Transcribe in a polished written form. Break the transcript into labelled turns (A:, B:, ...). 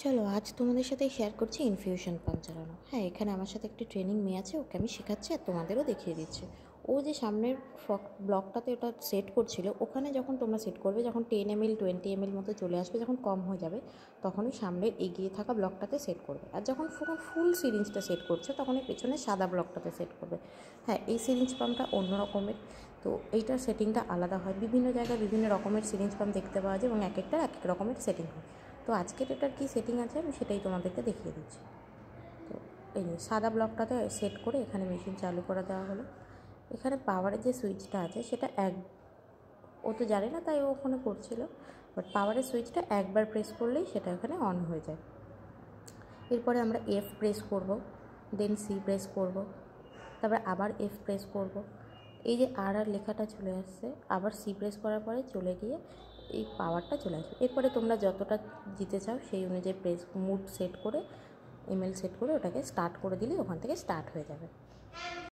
A: চলো আজ তোমাদের সাথে শেয়ার করছি ইনফিউশন পাম্প চালানো। হ্যাঁ, এখানে আমার সাথে একটি ট্রেনিং মেয়ে আছে, ওকে আমি শেখাচ্ছি আর তোমাদেরও দেখিয়ে দিচ্ছি। ও যে সামনের ব্লকটাতে ওটা সেট করছিল, ওখানে যখন তোমরা সেট করবে, যখন 10 ml 20 ml মতো চলে আসবে, যখন কম হয়ে যাবে তখনই সামনের এগিয়ে থাকা ব্লকটাতে সেট করবে। আর যখন ফুল সিরিঞ্জটা সেট করছে তখন এই পেছনে সাদা ব্লকটাতে সেট করবে। হ্যাঁ, এই সিরিঞ্জ পাম্পটা অন্য রকমের, তো এইটার সেটিংটা আলাদা হয়। বিভিন্ন জায়গায় বিভিন্ন রকমের সিরিঞ্জ পাম্প দেখতে পাওয়া যায় এবং এক একটা এক এক রকমের সেটিং হয়। তো আজকের এটার কী সেটিং আছে আমি সেটাই তোমাদেরকে দেখিয়ে দিচ্ছি। তো এই যে সাদা ব্লকটাতে সেট করে এখানে মেশিন চালু করে দেওয়া হলো। এখানে পাওয়ারের যে সুইচটা আছে সেটা ও তো জানে না তাই ও ওখানে করছিল, বাট পাওয়ারের সুইচটা একবার প্রেস করলেই সেটা এখানে অন হয়ে যায়। এরপরে আমরা F প্রেস করব, দেন C প্রেস করব, তারপরে আবার F প্রেস করব। এই যে আর লেখাটা চলে আসছে, আবার C প্রেস করার পরে চলে গিয়ে এই পাওয়ারটা চলে আসবে। এরপরে তোমরা যতটা দিতে চাও সেই অনুযায়ী মুড সেট করে, ML সেট করে ওটাকে স্টার্ট করে দিলে ওখান থেকে স্টার্ট হয়ে যাবে।